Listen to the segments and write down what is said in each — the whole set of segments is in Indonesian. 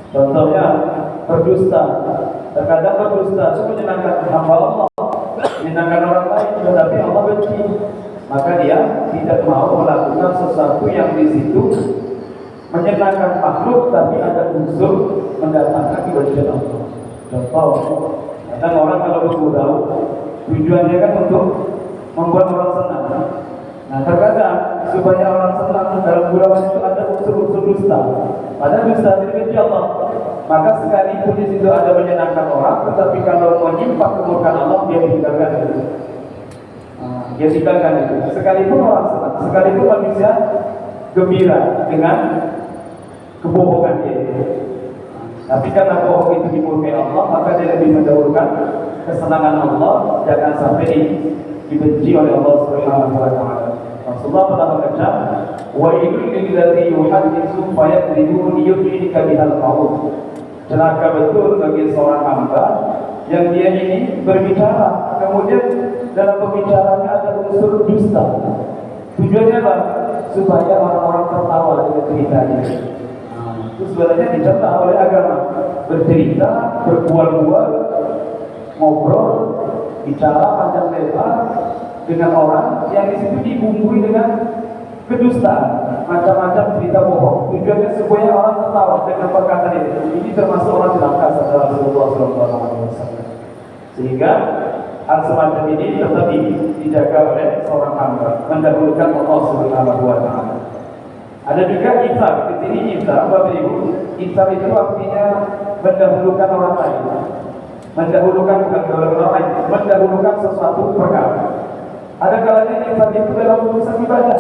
Contohnya berdusta. Terkadang berdusta itu menyenangkan hamba Allah, menyenangkan orang lain, tetapi Allah benci. Maka dia tidak mau melakukan sesuatu yang di situ menyenangkan makhluk, tapi ada unsur mendatangkan kebencian Allah. Contoh, kadang orang kalau bergurau, tujuannya kan untuk membuat orang senang. Nah, terkadang supaya orang senang dalam gurauan itu ada unsur-unsur dusta. Padahal dusta dibenci Allah. Maka sekalipun di situ ada menyenangkan orang, tetapi kalau menyimpang kemurkaan Allah, dia tinggalkan itu. Dia tinggalkan itu. Sekalipun orang senang, sekalipun manusia gembira dengan kebohongan dia. Tapi karena bohong itu dimurkai Allah, maka dia lebih mendahulukan kesenangan Allah, jangan sampai dibenci oleh Allah Subhanahu wa taala. Rasulullah pernah mengatakan, "Wa ilul lilladzi yuhadditsu fayakdzibu liyudhika bihal qaul." Celaka betul bagi seorang hamba yang dia ini berbicara, kemudian dalam pembicaraannya ada unsur dusta. Tujuannya apa? Supaya orang-orang tertawa dengan ceritanya. Itu sebenarnya dicerita oleh agama. Bercerita, berbual-bual, ngobrol, bicara panjang lebar dengan orang yang di situ dibumbui dengan kedustaan, macam-macam cerita bohong. Tujuannya supaya orang tertawa dengan perkataan itu. Ini termasuk orang celaka, kata Rasulullah SAW. Sehingga hal semacam ini tetap dijaga oleh seorang hamba, mendahulukan Allah Subhanahu wa taala. Ada juga ihsan. Di sini ihsan, Bapak Ibu, ihsan itu artinya mendahulukan orang lain. Mendahulukan bukan orang lain, mendahulukan sesuatu perkara. Ada kalanya ihsan itu dalam urusan ibadah.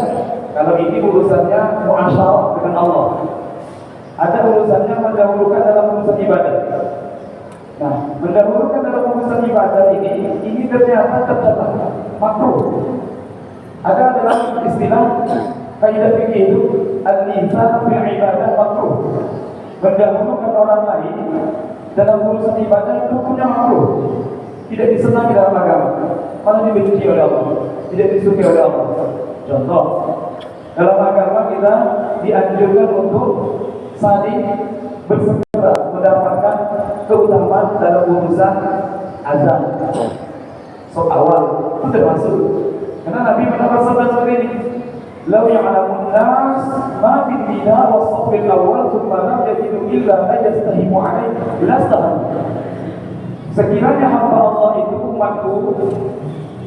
Kalau ini urusannya muasyarah dengan Allah. Ada urusannya mendahulukan dalam urusan ibadah. Nah, mendahulukan dalam urusan ibadah ini ternyata tercatat makruh. Ada dalam istilah kaidah fikih itu al-ihsan fil ibadah makruh. Mendahulukan orang lain dalam urusan ibadah itu hukumnya makruh. Tidak disenangi dalam agama, malah dibenci oleh Allah, tidak disukai oleh Allah. Contoh, dalam agama kita dianjurkan untuk saling bersegera mendapatkan keutamaan dalam urusan azan. So awal itu termasuk. Karena Nabi pernah bersabda seperti ini, "Lau ya'lamun nas ma fid bina was safil awal thumma lam yajidu illa ma yastahimu alaihi lastahamu." Sekiranya hamba Allah itu umatku,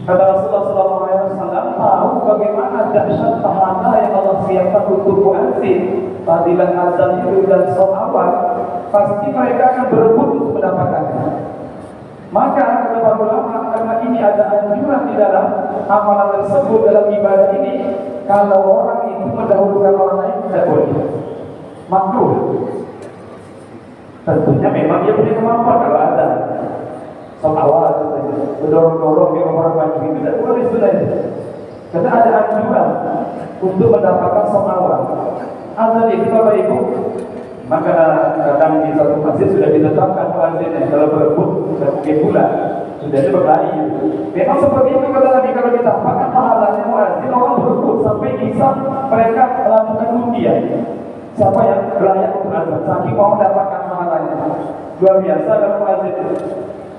kata Rasulullah SAW, tahu bagaimana dahsyat pahala yang Allah siapkan untuk muazzin, fadilah azan itu dan sholat awal, pasti mereka akan berebut untuk mendapatkannya. Maka kata para ulama, karena ini ada anjuran di dalam amalan tersebut dalam ibadah ini, kalau orang itu mendahulukan orang lain tidak boleh, makruh. Tentunya memang dia punya kemampuan kalau ada. Sok awal mendorong-dorong yang orang maju itu tidak boleh sebenarnya. Karena ada anjuran untuk mendapatkan sok awal. Azan itu Bapak Ibu, maka kadang di satu masjid sudah ditetapkan azannya. Kalau berebut sudah mungkin bulan, sudah ada berkelahi. Memang seperti itu kata Nabi, kalau ditambahkan pahalanya muazzin, orang berebut sampai bisa mereka melakukan undian. Siapa yang layak untuk azan? Saking mau mendapatkan pahalanya. Luar biasa dalam muazzin itu.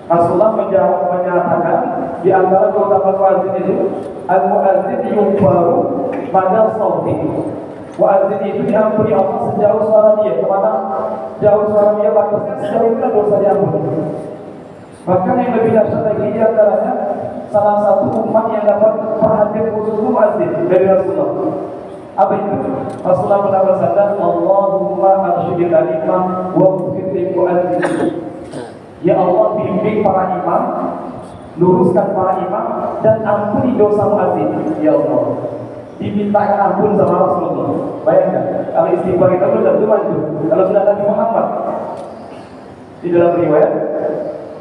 Rasulullah menyatakan di antara keutamaan muazzin itu, al-muazzin yughfaru pada sauti. Muazzin itu diampuni Allah sejauh suara dia. Kemana jauh suara dia batasnya, sejauh itu dosa diampuni. Bahkan yang lebih dahsyat lagi di antaranya, salah satu umat yang dapat perhatian khusus muazzin dari Rasulullah. Apa itu? Rasulullah pernah bersabda, "Allahumma arsyidil alimah wa mufidil muazzin." Ya Allah, bimbing para imam, luruskan para imam, dan ampuni dosa muazzin. Ya Allah, dimintakan ampun sama Rasulullah. Bayangkan, kalau istighfar kita belum tentu maju. Kalau sudah Nabi Muhammad, di dalam riwayat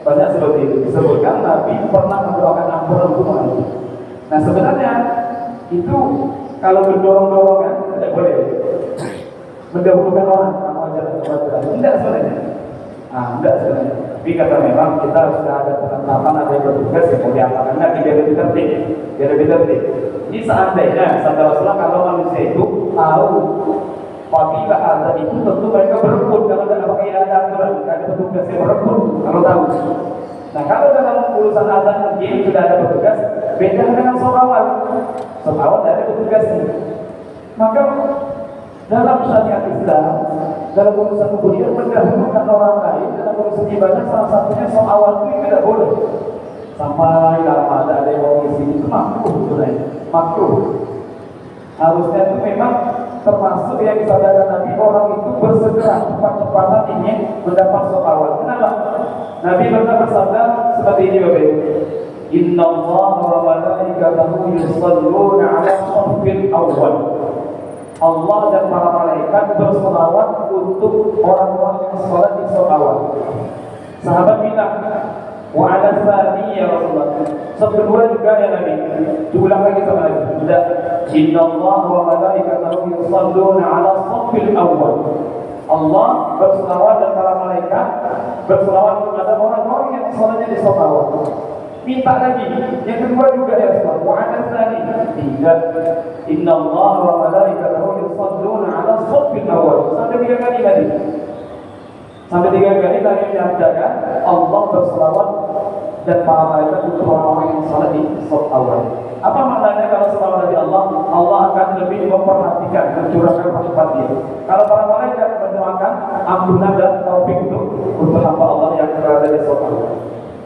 banyak seperti itu disebutkan Nabi pernah mendoakan ampun untuk muazzin. Nah sebenarnya itu kalau berdorong-dorongan tidak boleh mendahulukan orang. Tidak sebenarnya. Tidak sebenarnya. Tapi kata memang kita sudah ada penetapan, ada yang bertugas yang mau diamalkan, biar lebih tertib, biar lebih tertib. Ini seandainya sabda Rasulullah, kalau manusia itu tahu apabila azan itu tentu mereka berebut, kalau tidak pakai ada petugas yang berebut kalau tahu. Nah kalau dalam urusan azan mungkin sudah ada petugas, beda dengan sholat awal. Sholat awal tidak ada petugasnya. Maka dalam syariat Islam, dalam urusan kemudian mendahulukan orang lain dalam urusan ibadah, salah satunya sholat awal itu tidak boleh. Sampai lama ada yang mau isi itu makruh sebenarnya, makruh. Harusnya itu memang termasuk yang disadarkan Nabi, orang itu bersegera cepat-cepatan ingin mendapat sholat awal. Kenapa? Nabi pernah bersabda seperti ini Bapak Ibu. Inna Allah wa malaikatahu yusalluna ala shaffil awal. Allah dan para malaikat berselawat untuk orang-orang yang sholat di sholat awal. Sahabat bilang, wa ala tsani ya Rasulullah. Kedua juga ya Nabi. Diulang lagi sama lagi. Sudah. Inna Allah wa malaikatahu yusalluna ala shaffil awal. Allah berselawat dan para malaikat berselawat kepada orang-orang yang sholatnya di sholat awal. Minta lagi. Yang kedua juga ya Rasulullah. Wa ala tsani. Tiga. Inna Allah wa malaikatahu yusalluna ala shaffil awal. Sampai 3 kali tadi. Sampai 3 kali tadi diadakan Allah berselawat dan para malaikat untuk orang-orang yang salat di sholat awal. Apa maknanya kalau selawat dari Allah? Allah akan lebih memperhatikan, mencurahkan rahmat Dia. Kalau para malaikat mendoakan ampunan dan taufik untuk hamba Allah yang berada di sholat awal.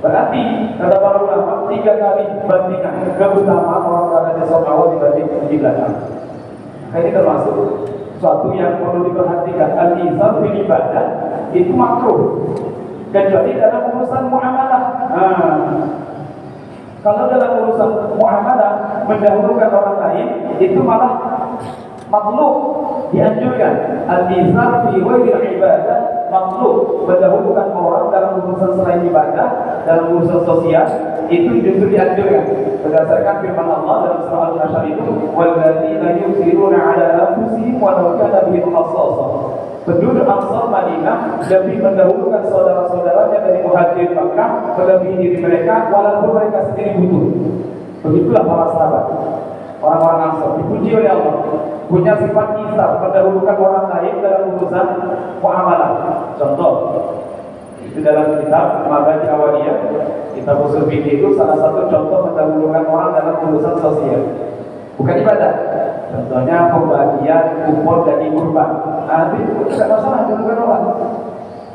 Berarti kata para ulama 3 kali bandingan keutamaan orang berada di sholat awal dibanding di belakang. Ini termasuk suatu yang perlu diperhatikan. Al-izar fil ibadah itu makruh kecuali dalam urusan muamalah. Kalau dalam urusan muamalah mendahulukan orang lain itu malah makhluk, dianjurkan. Al-izar fi ghairi ibadah makhluk, mendahulukan orang dalam urusan selain ibadah, dalam urusan sosial itu justru dianjurkan berdasarkan firman Allah dalam surah Al-Hasyr itu, walladzina yusiruna ala anfusihim walau kana bihim khassasah. Penduduk Ansar Madinah lebih mendahulukan saudara-saudaranya dari Muhajirin Makkah melebihi diri mereka walaupun mereka sendiri butuh. Begitulah para sahabat, orang-orang Ansar dipuji oleh Allah, punya sifat isar, mendahulukan orang lain dalam urusan muamalah. Contoh itu dalam kitab Mabadi Awaliyah, kitab usul fikih itu salah satu contoh mendahulukan orang dalam urusan sosial, bukan ibadah. Contohnya pembagian kupon daging kurban. Nanti tidak masalah dahulukan orang.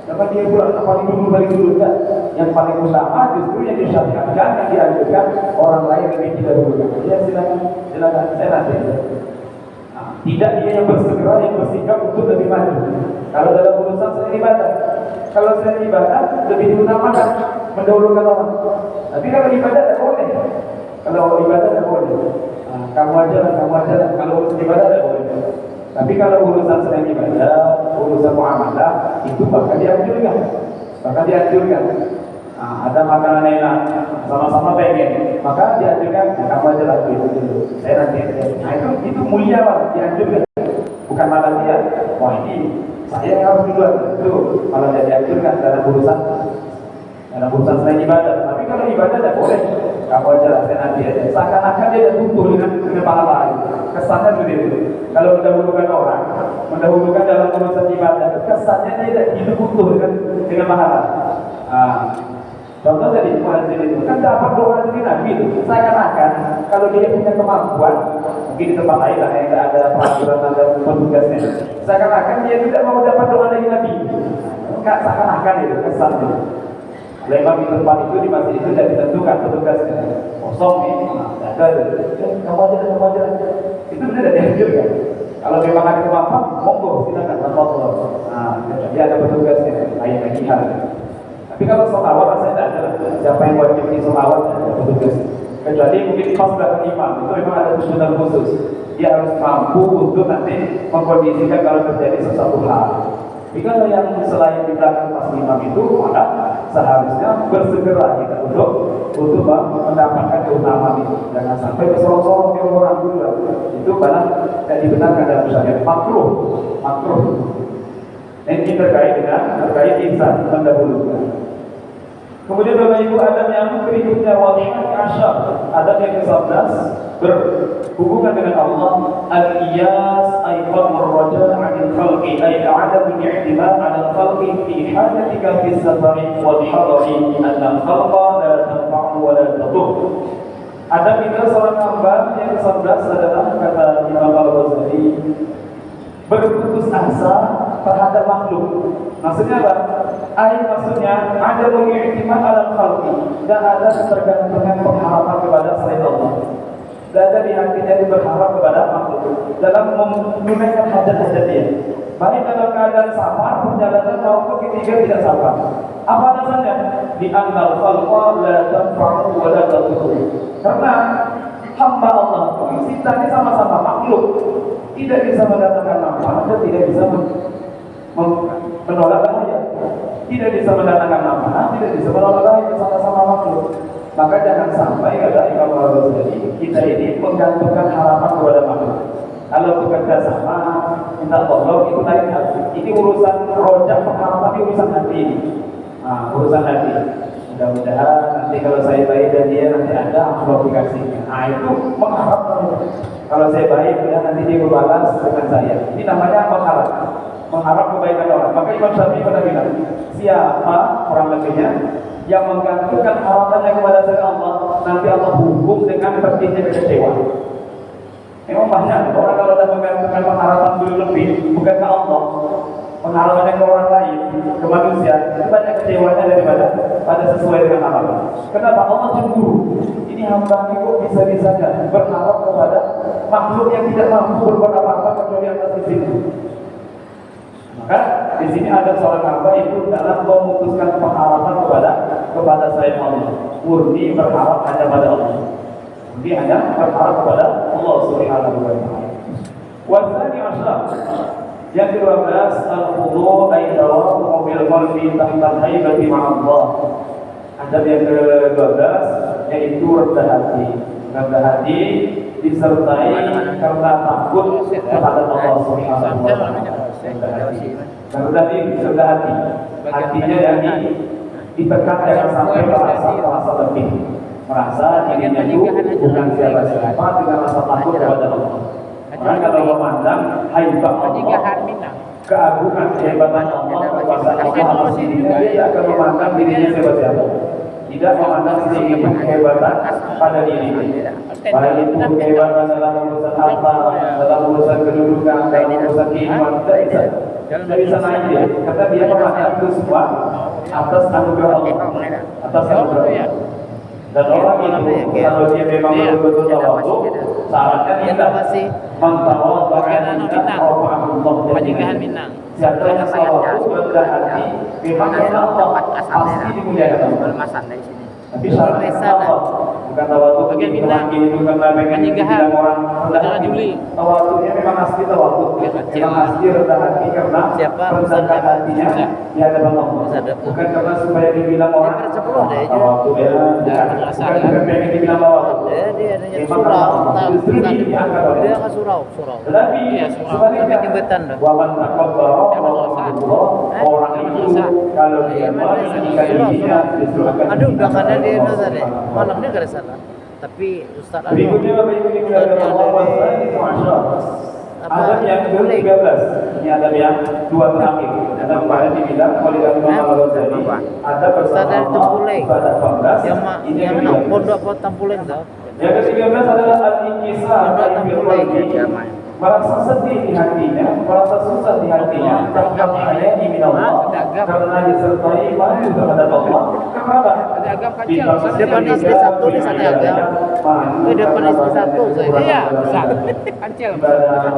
Karena dia pulang paling dulu kan. Yang paling utama justru yang disyariatkan, yang dianjurkan orang lain lebih tidak dulu. Ya silakan saya nanti. Tidak dia yang bersegera, yang bersikap untuk lebih maju. Kalau dalam urusan selain ibadah, kalau selain ibadah lebih diutamakan mendahulukan orang. Tapi kalau ibadah tidak boleh. Kalau ibadah tidak boleh. Kamu aja lah. Kalau urusan ibadah tidak boleh. Tapi kalau urusan selain ibadah, urusan muamalah itu bahkan dianjurkan. Ada makanan enak, sama-sama pengen, maka dianjurkan kamu aja lah dulu. Saya nanti. Nah itu mulia lah, dianjurkan. Bukan malah dia, wah ini saya yang harus duluan. Itu malah dianjurkan dalam urusan selain ibadah. Tapi kalau ibadah tidak boleh. Kamu aja lah, saya nanti aja. Seakan-akan dia tidak butuh dengan pahala lain. Kesannya begitu. Kalau mendahulukan orang, mendahulukan dalam urusan ibadah, kesannya dia tidak hidup butuh dengan pahala. Contoh tadi muadzin itu kan dapat doa dari Nabi itu. Seakan-akan kalau dia punya kemampuan, mungkin di tempat lain lah yang tidak ada peraturan ada petugasnya. Seakan-akan dia tidak mau dapat doa dari Nabi. Seakan-akan itu kesannya. Memang di tempat itu, di masjid itu tidak ditentukan petugasnya. Kosong nih, kamu aja. Itu benar tidak dianjurkan. Kalau memang ada kemampuan, monggo silakan berfoto. Dia ada petugasnya, lain lagi hal. Tapi kalau sholawat saya tidak ada. Siapa yang wajib di sholawat ada petugas. Kecuali mungkin pas belakang imam itu memang ada tuntutan khusus. Dia harus mampu untuk nanti mengkondisikan kalau terjadi sesuatu hal. Jika yang selain di belakang pas imam itu, maka seharusnya bersegera kita untuk mendapatkan keutamaan itu. Jangan sampai bersorong-sorong ke orang dulu. Itu malah tidak dibenarkan dalam syariat. Makruh. Ini terkait insan mendahulukan. Kemudian Bapak Ibu adab yang berikutnya wal-hasyar, adab yang ke-11 berhubungan dengan Allah. Al-iyas ay qalbur raja 'anil khalqi ay adam al-i'timad 'ala al-khalqi fi hajatika fi safari wal hadari anna khalqa la tanfa'u wa la tadur. Ada kita seorang hamba yang cerdas adalah kata Imam Al-Ghazali berputus asa terhadap makhluk. Maksudnya apa? Maksudnya ada mengiktimat alam khalqi dan ada ketergantungan pengharapan kepada selain Allah. Dan ada di hatinya dia berharap kepada makhluk dalam menunaikan hajat-hajat dia. Baik dalam keadaan safar, perjalanan maupun ketika tidak safar. Apa alasannya? Di annal khalqa la tanfa'u wa la tadur. Karena hamba Allah ciptanya sama-sama makhluk, tidak bisa mendatangkan manfaat dan tidak bisa menolak bahaya. Tidak bisa mendatangkan manfaat, tidak bisa menolak bahaya, sama-sama makhluk. Maka jangan sampai kata Imam Al-Ghazali kita ini menggantungkan harapan kepada makhluk. Kalau bekerja sama, minta tolong itu lain hati. Ini urusan rojak pengharapan, ini urusan hati ini. Urusan hati. Mudah-mudahan nanti kalau saya baik dan dia nanti ada aplikasinya. Itu mengharap. Kalau saya baik ya nanti dia berbalas dengan saya. Ini namanya mengharap. Mengharap kebaikan orang. Maka Imam Syafi'i pernah bilang, siapa orang lebihnya yang menggantungkan harapannya kepada selain Allah, nanti Allah hukum dengan pedihnya kekecewaan. Memang banyak orang kalau sudah menggantungkan pengharapan dulu lebih, bukan ke Allah, pengharapannya ke orang lain, ke manusia, itu banyak kecewanya daripada pada sesuai dengan harapan. Kenapa? Allah cemburu. Ini hamba kok bisa-bisanya berharap kepada makhluk yang tidak mampu berbuat apa-apa kecuali atas izin. Maka di sini ada seorang hamba itu dalam memutuskan pengharapan kepada selain Allah. Murni berharap hanya pada Allah. Murni hanya berharap kepada Allah Subhanahu wa taala. Wasani asyar. Yang ke-12 al-khudu' ay tawadhu bil qalbi tahta haibati ma'allah. Adab yang ke-12 yaitu rendah hati. Rendah hati disertai karena takut kepada Allah Subhanahu wa taala. Rendah hati. Hatinya yang ditekan jangan sampai merasa lebih. Merasa dirinya itu bukan siapa-siapa dengan rasa takut kepada Allah. Orang kalau memandang haibah Allah, keagungan kehebatan Allah, kekuasaan Allah, dia akan memandang dirinya siapa-siapa. Tidak memandang sisi kehebatan pada dirinya. Baik itu kehebatan dalam urusan harta, dalam urusan kedudukan, dalam urusan kehidupan, tidak bisa naik dia. Kata dia memandang itu semua atas anugerah Allah, atas anugerah Allah. Dan orang itu kalau dia memang betul-betul tawadhu, syaratnya tidak mentawadhu Minang. Siapa yang tawadhu rendah hati, memang Allah pasti dimuliakan. Tapi syaratnya Allah bukan tawadhu bagian Minang, bukan pengen orang rendah hati. Tawadhunya memang asli tawadhu, memang asli rendah hati karena rendahkan hatinya di hadapan Allah. Bukan karena supaya dibilang orang tawadhu ya, bukan pengen dibilang tawadhu. Dia akan surau. Tetapi sebaliknya, waman taqabbara orang itu kalau dia meninggikan dirinya justru akan. Aduh, belakangnya dia itu tadi malamnya gak ada salah. Tapi Ustaz ada. Berikutnya Bapak Ibu adab yang ke-13. Ini adab yang dua terakhir. Ada kemarin dibilang oleh Imam Al-Ghazali ada bersama ibadah 14. Ini yang mana? Pondok apa Tampuleng tau? Yang ke-13 adalah al-inkisar merasa sedih di hatinya, merasa susah di hatinya tentang ayat ini Allah karena disertai malu terhadap Allah. Kenapa? Depan istri satu di sana agam. Depan istri satu, iya, kancil.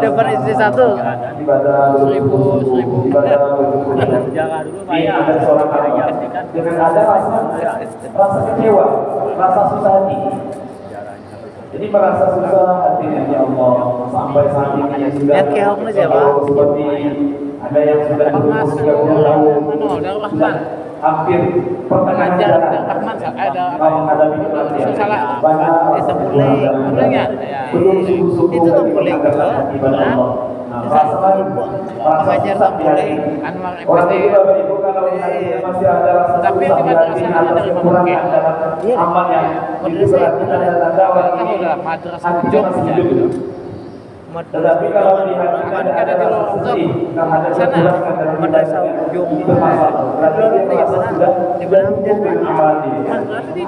Depan istri satu. 1000. Jangan dulu bayar. Ada seorang ayah dengan ada rasa kecewa, rasa susah hati. Jadi merasa susah hatinya ya Allah sampai saat ini sudah seperti ada yang sudah 30 tahun hampir pertengahan jalan kalau menghadapi kematian banyak belum sungguh-sungguh ibadah Allah. Rasa susah di hati orang itu Bapak Ibu kalau hatinya masih ada rasa susah Tapi yang di madrasah ada 5 paket. Iya, amal yang Madrasah itu ada tanda tahu lah madrasah Jog gitu. Tetapi kalau di hati ada rasa sedih terhadap kekurangan dalam madrasah hidupnya, Jog itu masalah. Berarti dia merasa sudah di mana dia amal dia. madrasah di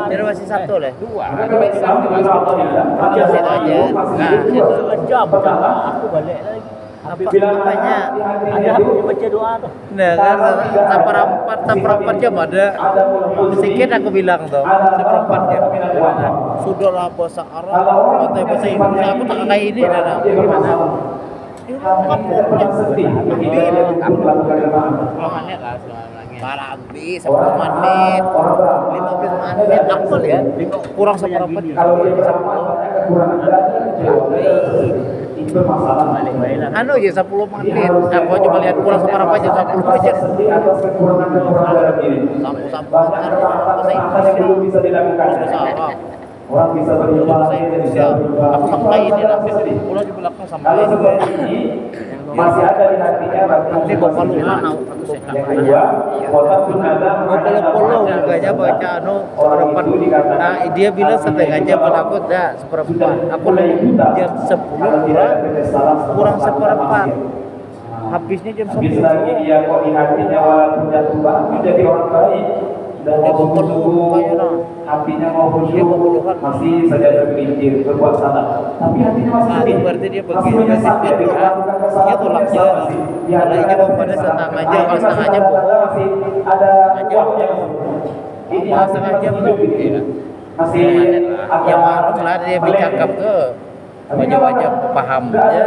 generasi 1 lah. 2. Maka kalau Islam dengan Allah tidak Jam itu aja. Nah, jam pertama Aku balik lagi. apanya? Ada aku baca doa tuh. Nah kan seperempat jam ada sedikit aku bilang tuh seperempat jam. Sudahlah bahasa Arab atau bahasa Indonesia aku tak kayak ini dah. Gimana? tidak pernah sedih ketika dia melakukan jamaah. Para habis 10 menit, 15 menit, aku lihat kurang seperempat. Kalau dia bersama kekurangan itu bermasalah. Anu aja 10 menit, aku coba lihat kurang seperempat aja 10 menit. Sedih atas kekurangan dalam diri. Bahkan kata-kata yang belum bisa dilakukan. Orang bisa beribadah, bisa Aku sampai ini lah, sedih. pulau di belakang sampai Kalau seperti ini masih ada di hatinya berarti ini bapak lu mana? yang kedua, kota pun ada Polo bukanya baca anu seperempat. Nah dia bilang setengah jam aku dah seperempat. Aku jam 10 kurang seperempat. Habisnya jam 10. Habis lagi dia kok di hatinya walaupun jatuh bangun jadi orang baik dan Dia mau berpeluh kayaknya. hatinya mau Dia khusyuk berpeluhan. masih saja tergelincir berbuat salah tapi hatinya masih sedih Berarti dia masih begitu menyesal dia dia melakukan kesalahan dia tolaknya. Kalau ini bapaknya setengah jam, kalau setengah jam masih ada uangnya ini setengah jam hidup tuh. ini masih Ya maklum lah dia bercakap ke wajah-wajah paham ya.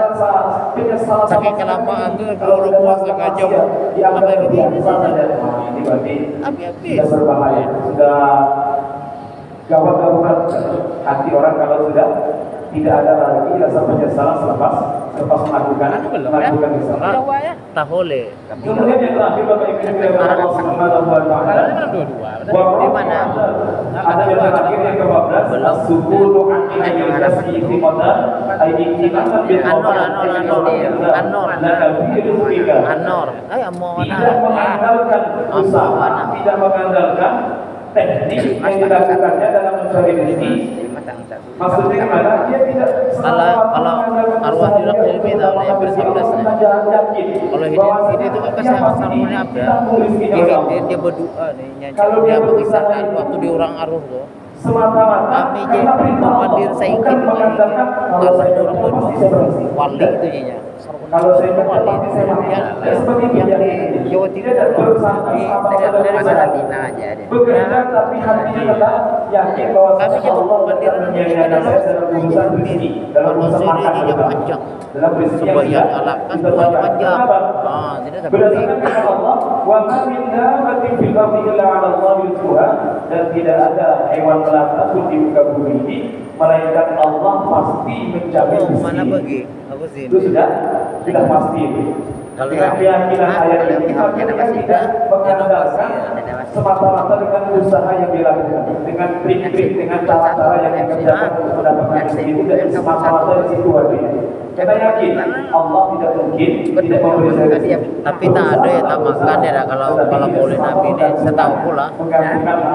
Saking kelamaan tuh kalau puas setengah jam apa yang begini ini berarti habis. sudah berbahaya sudah gawat-gawat hati orang kalau sudah tidak ada lagi rasa penyesalan selepas melakukan kesalahan. Tahu le. Kemudian yang terakhir Bapak Ibu yang Allah Subhanahu wa taala. Di mana? Ada yang terakhir yang ke-14 as-sukunu an ayyasi fi qadar ayyikana bil Anor. Ayo mau tidak mengandalkan usaha, tidak mengandalkan teknik yang dilakukannya dalam mencari rezeki. Maksudnya gimana? Dia tidak kalau arwah dilak ilmi tahu ya bersabdasnya. Kalau ini itu kan kesalahannya apa? Dia berdoa nih nyanyi. Dia mengisahkan waktu di orang arwah tuh. Kami jadi pemandir saikin Allah itu orang berdoa wali itu nya. Kalau saya wali wali saya yang di Jawa Timur di Madinah aja dia. bekerja tapi hatinya tetap yakin bahwa Kami jadi pemandir menyanyikan saya dalam urusan rezeki, dalam kalau urusan sini makan dia panjang. dalam rezeki yang Sebayang sudah alakan kita sebayang bayar. panjang. Kenapa? Ah, tidak ada Berdasarkan firman Allah, wa ma min dabbatin fil ardi illa 'ala Allahi rizquha, dan tidak ada hewan melata pun di muka bumi ini melainkan Allah pasti menjamin Oh, rezeki. mana bagi? Aku sini. Itu sudah pasti. Kalau Dengan keyakinan ayat ini maka dia tidak mengandalkan semata-mata dengan usaha yang dilakukan, dengan trik-trik, dengan cara-cara yang dikerjakan untuk mendapatkan rezeki itu dari semata-mata dari situ hatinya. Kita yakin Allah tidak mungkin tidak memberi rezeki. Tapi tak ada yang tak makan ya kalau boleh Nabi ini setahu pula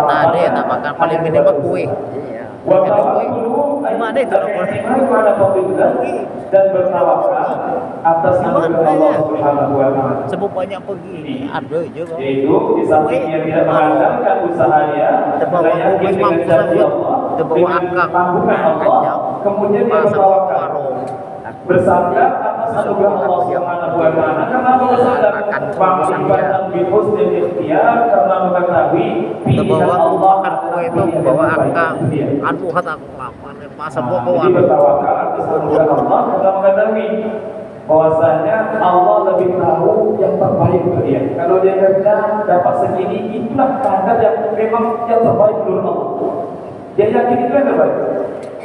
tak ada yang tak makan paling minimal kue. Gimana itu dan bertawakal atas nama Allah Subhanahu wa taala. Sebab banyak pergi ini ada je kok. Yaitu di samping dia tidak mengandalkan usahanya, Terbawa yakin kubus dengan mampu janji sabut, Allah, terbawa dengan akak, tanggungan Allah, kemudian dia masa bertawakal warung. bersandar atas anugerah Allah Subhanahu wa taala. Karena bersandar ma'rifatan bi husnil ikhtiyar, karena mengetahui pilihan Terbawa Allah makan kue itu bawa akak. Aduh hat aku lapar. Masa bawa ke Jadi warung. bertawakal atas anugerah Allah karena mengetahui bahwasanya Allah lebih tahu yang terbaik untuk dia. Kalau dia kerja dapat segini, itulah kadar yang memang yang terbaik menurut Allah. Dia yakin itu yang terbaik.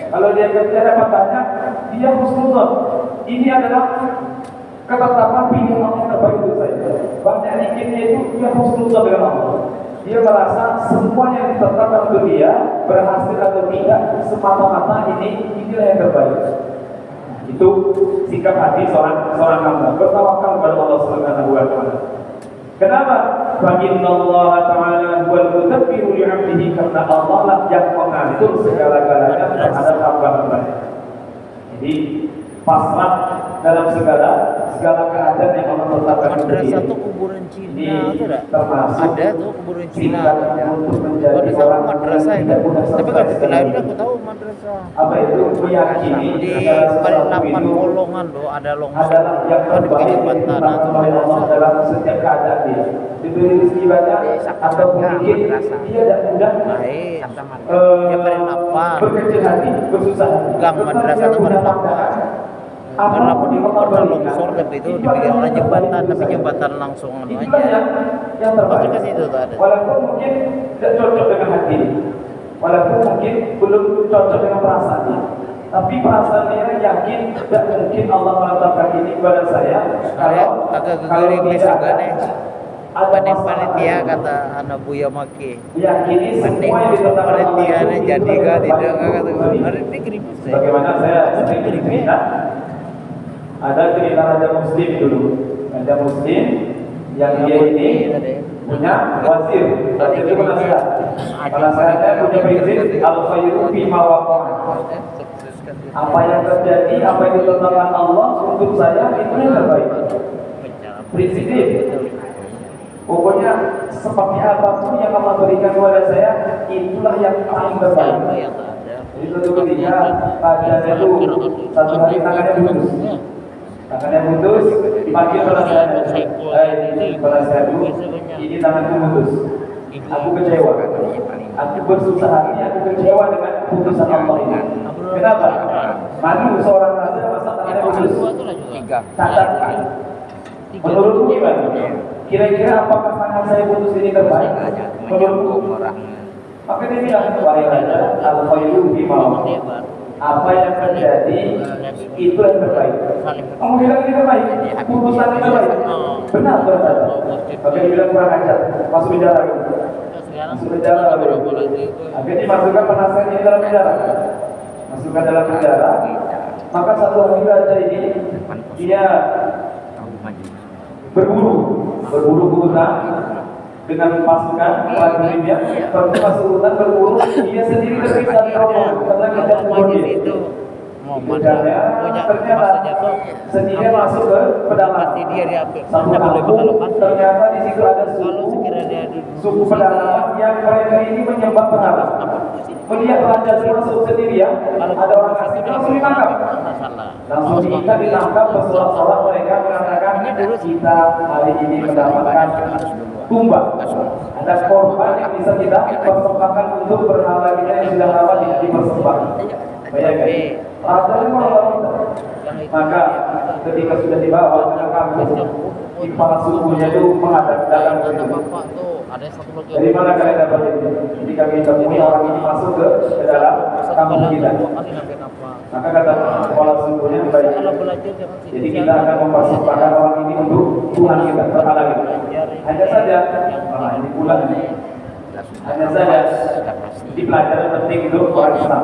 Kalau dia kerja dapat banyak, dia husnuzon. Ini adalah ketetapan pilihan Allah yang terbaik untuk saya. Banyak dikitnya itu dia husnuzon dengan Allah. Dia merasa semua yang ditetapkan untuk dia berhasil atau tidak semata-mata inilah yang terbaik. Itu sikap hati seorang hamba bertawakal kepada Allah Subhanahu wa taala. Kenapa? Fa Allah Ta'ala wal mutabbiru li'abdihi, karena Allah lah yang mengatur segala-galanya terhadap hamba-hambanya. Jadi pasrah dalam segala keadaan yang Allah tetapkan. Madrasah tuh kuburan Cina tuh ada tuh kuburan Cina. Ada sama madrasah itu. Tapi kan lain aku tahu madrasah. Apa itu meyakini Di Balikpapan Bolongan loh ada longsor. adalah yang Kan di Kalimantan atau Allah dalam setiap keadaan dia. Diberi rezeki banyak atau mungkin dia tidak mudah baik. Ya Balikpapan. berkecil hati, bersusah hati. Gang madrasah itu Balikpapan. Karena pun itu pernah longsor tapi itu dibikin oleh jembatan, tapi jembatan langsung aja. Yang terbaik. Masuk ke situ tuh ada. Walaupun mungkin tidak cocok dengan hati, walaupun mungkin belum cocok dengan perasaannya, tapi perasaannya yakin tidak mungkin Allah menetapkan ini kepada saya. Agak gerimis juga nih. Panitia kata anak Buya Maki. Yakini semua yang ditetapkan Allah Panitianya itu jadi kan tidak kata Jadi, hari ini gerimis deh. bagaimana saya sering cerita, ada cerita raja muslim dulu, raja muslim yang dia ini punya wazir itu penasehat. Penasehatnya punya prinsip al-khairu fi ma waqa'a. Apa yang terjadi, apa yang ditetapkan Allah untuk saya itu yang terbaik. Prinsip. Pokoknya seperti apapun yang Allah berikan kepada saya, itulah yang paling terbaik. Itu ketika pada itu satu hari tangannya putus. Tangannya putus, dipanggil penasehat. Penasehat dulu, ini tanganku putus. Aku kecewa. Aku bersusah hati, aku kecewa dengan putusan Allah ini. Kenapa? Manu seorang raja masa tangannya putus. Cacat. Menurutmu gimana? Kira-kira apakah tangan saya putus ini terbaik? Menurutmu? Maka dia bilang, wahai raja, al-khairu fi ma waqa'a. Apa yang terjadi itu yang terbaik. Kamu bilang ini terbaik, putusan ini terbaik. Benar berkata. Maka dia bilang kurang ajar, masuk penjara. Masuk penjara. Akhirnya dimasukkan penasehat ini dalam penjara. Masukkan dalam penjara. Maka satu hari raja ini dia berburu ke hutan dengan pasukan prajuritnya. Pergi masuk hutan berburu, dia sendiri terpisah di rombongan karena kejar kemudian. Ternyata sendiri masuk ke pedalaman. Satu kampung, ternyata di situ ada suku pedalaman yang mereka ini menyembah berhala. Melihat raja masuk sendirian, ada orang asing langsung ditangkap. Langsung ditangkap bersorak-sorak, mereka mengatakan kita hari ini mendapatkan tumbang. Ada korban yang bisa kita persembahkan untuk berhala kita yang sudah lama tidak dipersembahkan. Bayangkan, raja itu maka ketika sudah dibawa ke kampung, di kepala sukunya itu menghadap dalam dari mana kalian dapat itu? Jadi kami temui orang ini masuk ke dalam kampung kita. Maka kata kepala sukunya baik. Jadi kita akan mempersembahkan orang ini untuk Tuhan kita, berhala kita. Hanya saja, ini pula hanya saja di pelajaran penting untuk orang Islam.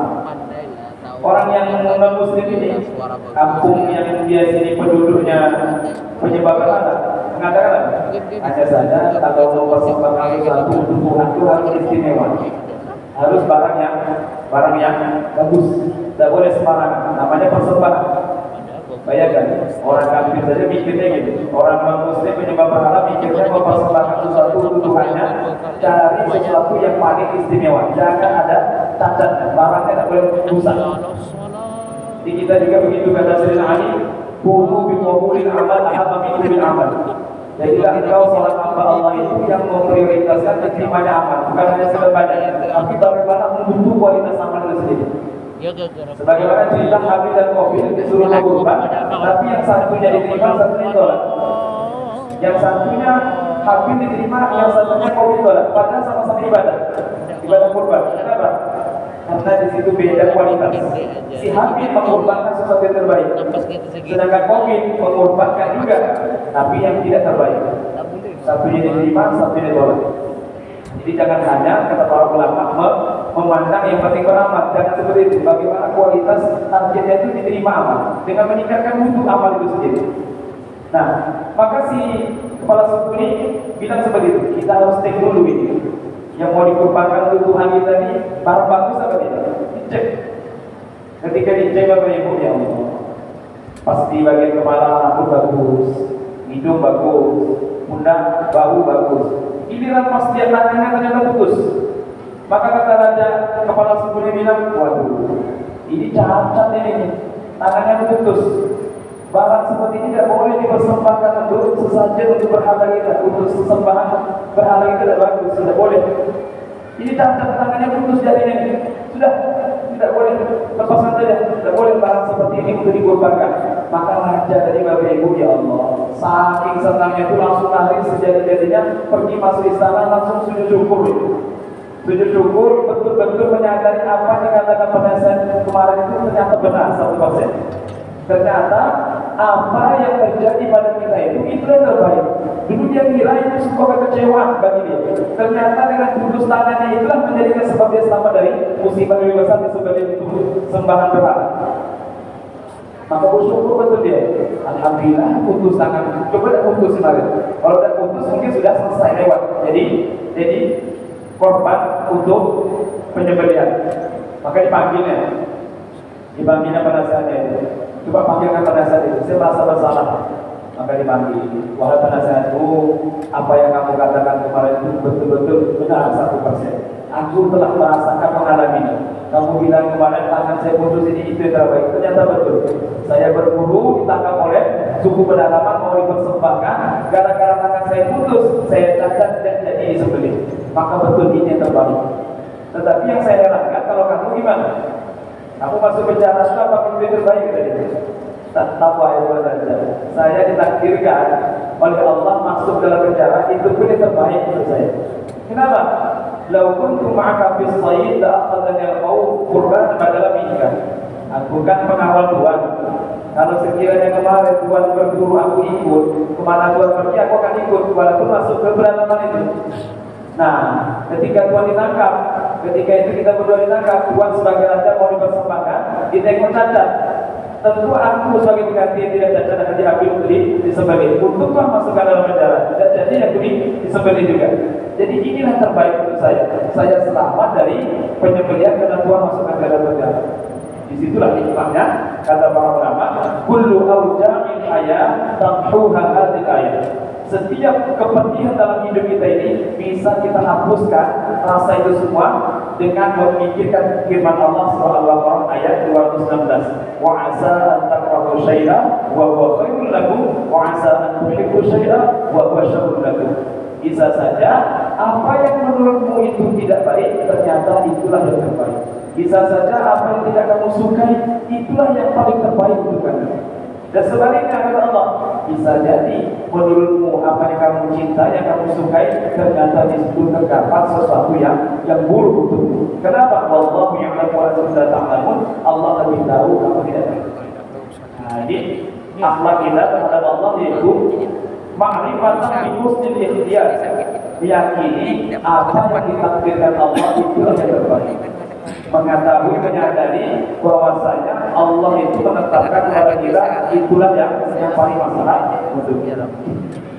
Orang yang non muslim ini, kampung yang dia sini penduduknya penyembah berhala, mengatakan hanya saja kalau mau persembahkan sesuatu untuk Tuhan itu harus istimewa, harus barang yang bagus, tidak boleh sembarangan. Namanya persembahan. Bayangkan, orang kafir saja mikirnya gitu. Orang non muslim penyembah berhala mikirnya mempersembahkan sesuatu untuk Tuhannya, cari sesuatu yang paling istimewa. Jangan ada cacat, barangnya tidak boleh rusak. Di kita juga begitu kata Sayyidina Ali, "Qulu bi qabulil amal ahabba min bil amal." Jadilah engkau salat hamba Allah itu yang memprioritaskan diterimanya amal, bukan hanya sekedar badan, tapi bagaimana membentuk kualitas amal itu sendiri. Sebagaimana cerita Habib dan Qabil disuruh berkorban, tapi yang satunya diterima, satunya ditolak. Yang satunya Habib diterima, yang satunya Qabil ditolak. Padahal sama-sama ibadah kurban. Kenapa? Karena di situ beda kualitas. Si Habib mengorbankan sesuatu yang terbaik, sedangkan Qabil mengorbankan juga, tapi yang tidak terbaik. Satunya diterima, satunya ditolak. Jadi jangan hanya kata para ulama memandang yang penting beramal, jangan seperti itu. Bagaimana kualitas targetnya itu diterima amal dengan meningkatkan mutu amal itu sendiri. Nah, maka si kepala suku ini bilang seperti itu, kita harus cek dulu ini yang mau dikurbankan untuk Tuhan kita ini barang bagus apa tidak, dicek. Ketika dicek Bapak Ibu, ya Allah, pasti bagian kepala rambut bagus, hidung bagus, pundak bahu bagus. Giliran pas dia tangannya ternyata putus. Maka kata raja kepala suku ini bilang, waduh, ini cacat ini, tangannya putus. Barang seperti ini tidak boleh dipersembahkan untuk sesajen untuk berhala kita, untuk sesembahan berhala kita tidak bagus, tidak boleh. Ini cacat, tangannya putus jadinya ini, sudah tidak boleh, lepaskan saja, tidak boleh barang seperti ini untuk dikurbankan. Maka raja dari Bapak Ibu, ya Allah, saking senangnya itu langsung lari sejadi-jadinya pergi masuk istana langsung sujud syukur. Sujud syukur betul-betul menyadari apa yang dikatakan penasihat kemarin itu ternyata benar 100%. Ternyata apa yang terjadi pada kita itu yang terbaik. Dulu dia kira itu sebuah kekecewaan bagi dia. Ternyata dengan putus tangannya itulah menjadikan sebab dia selamat dari musibah yang besar sebagai sembahan berhala. Maka bersyukur betul dia. Alhamdulillah putus tangan. Coba dah putus kemarin. Kalau dah putus mungkin sudah selesai lewat. Jadi korban untuk penyembelihan. Maka dipanggilnya penasehatnya itu. Coba panggilkan penasehat itu. Saya merasa bersalah. Maka dipanggil. Wahai penasehatku, apa yang kamu katakan kemarin itu betul-betul benar 100%. Aku telah merasakan mengalaminya. Kamu bilang kemarin tangan saya putus ini itu yang terbaik. Ternyata betul. Saya berburu ditangkap oleh suku pedalaman mau dipersembahkan. Gara-gara tangan saya putus, saya cacat dan jadi disembelih. Maka betul ini yang terbaik. Tetapi yang saya herankan, kalau kamu gimana? Aku masuk penjara apa itu yang terbaik tadi? Tak tahu ayat saja. Saya ditakdirkan oleh Allah masuk dalam penjara itu pun yang terbaik untuk saya. Kenapa? Lau kuntu ma'aka fis sayyid la akhadhani al-qaum qurban badala minka. Aku kan pengawal Tuhan. Kalau sekiranya kemarin Tuhan berburu aku ikut, kemana Tuhan pergi aku akan ikut walaupun masuk ke pedalaman itu. Nah, ketika Tuhan ditangkap, ketika itu kita berdua ditangkap, Tuhan sebagai raja mau dipersembahkan, ditengok cacat. Tentu aku sebagai pengganti yang tidak cacat akan diambil untuk disembelih. Untuk Tuhan masukkan dalam penjara, tidak jadi yang disembelih juga. Jadi inilah terbaik untuk saya. Saya selamat dari penyembelihan karena Tuhan masukkan ke dalam penjara. Disitulah hikmahnya, kata para ulama, kullu awja'il hayat tamhuha hadhihi ayat. Setiap kepedihan dalam hidup kita ini bisa kita hapuskan rasa itu semua dengan memikirkan firman Allah surah Al-Baqarah ayat 219. Wa 'asa an takrahu syai'an wa huwa khairul lakum wa 'asa an tuhibbu syai'an wa huwa syarrul lakum. Bisa saja apa yang menurutmu itu tidak baik ternyata itulah yang terbaik. Bisa saja apa yang tidak kamu sukai itulah yang paling terbaik untuk kamu. Dan sebaliknya kata Allah, bisa jadi menurutmu apa yang kamu cinta, yang kamu sukai ternyata di situ terdapat sesuatu yang buruk untukmu. Kenapa? Wallahu ya'lamu wa antum la ta'lamun. Allah lebih tahu, kamu tidak tahu. Nah, ini akhlak kita terhadap Allah yaitu ma'rifatan bi husnil ikhtiyar. Meyakini apa yang ditakdirkan Allah itulah yang terbaik. Mengetahui, menyadari bahwasanya Allah itu menetapkan kepada kita itulah yang paling masalah untuk kita.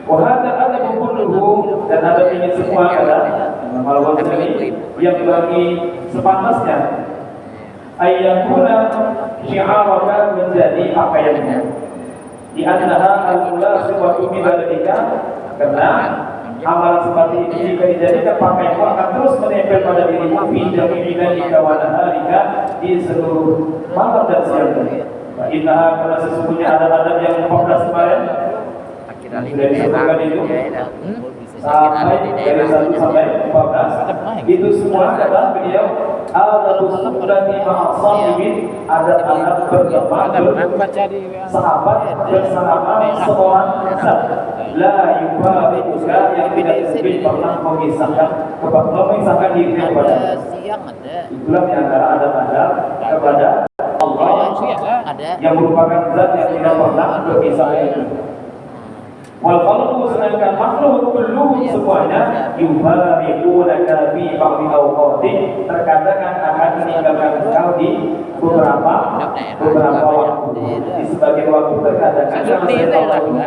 Wahada ada kulluhu, dan ada ini semua adalah malam ini yang bagi sepantasnya ayyakuna syi'araka menjadi pakaiannya. Di annaha al-mulasibatu min dzalika, karena amal seperti ini jika dijadikan pakaianmu akan terus menempel pada dirimu fi jami'i lailika wa naharika, di seluruh malam dan siang. Wa innaha, karena sesungguhnya ada yang 14 kemarin sudah disebutkan itu sampai dari 1 sampai 14 itu semua adalah beliau al-sunnati ma'as-sahihin, ada anak berteman sahabat bersama seorang la yufariquka, yang tidak mungkin pernah memisahkan dirinya kepada itulah yang ada kepada Allah yang merupakan zat yang tidak pernah berpisah. Wal khalqu, sedangkan makhluk kulluhu semuanya yubarikuna fi ba'di awqati, terkadang akan meninggalkan engkau di beberapa waktu. Di sebagian waktu terkadang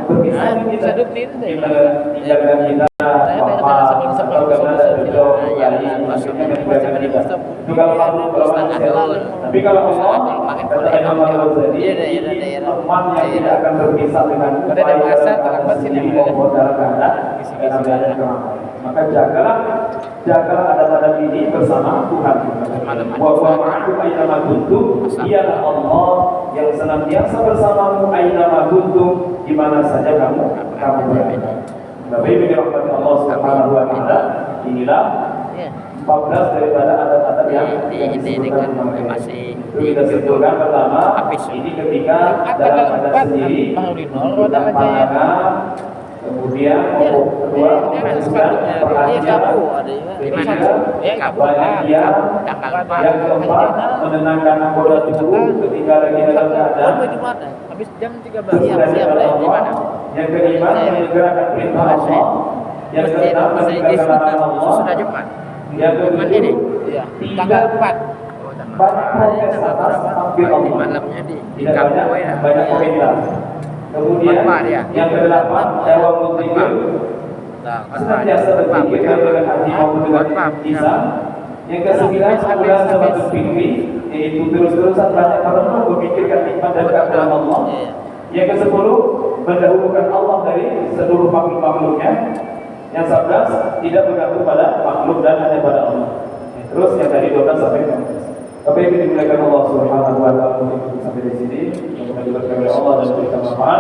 berpisah kita tinggalkan kita tapi kalau Allah teman yang tidak akan berpisah dengan maka jagalah ada ini bersama Tuhan. Wa ma'akum aina kuntum, dialah Allah yang senantiasa bersamamu aina kuntum, di mana saja kamu berada. Bapak Ibu dirahmati Allah Subhanahu wa taala, inilah 14 daripada adat-adat yang disebutkan masih kita simpulkan. Pertama, ini ketika dalam adat sendiri kita pandangan, kemudian kedua perhatian, ketiga banyak diam, yang keempat menenangkan anggota tubuh ketika lagi dalam keadaan habis jam 13 yang kelima menyegerakan perintah Allah, yang keenam meninggalkan larangan Allah, sudah Jumat. yang ketujuh Tanggal 4. banyak protes atas takbir Allah, Malamnya di tidak banyak komentar. Kemudian yang kedelapan dawam berzikir, senantiasa berzikir dengan hati maupun dengan lisan. Yang kesembilan sebulan sama berfikri, yaitu terus-terusan banyak merenung memikirkan nikmat dan keagungan Allah. Yang kesepuluh mendahulukan Allah dari seluruh makhluk-makhluknya. Yang 11 tidak bergantung pada makhluk dan hanya pada Allah. Terus yang tadi 12 sampai 15. Bapak Ibu dimuliakan Allah Subhanahu wa taala, sampai di sini. Semoga diberkahi oleh Allah dan diberikan manfaat.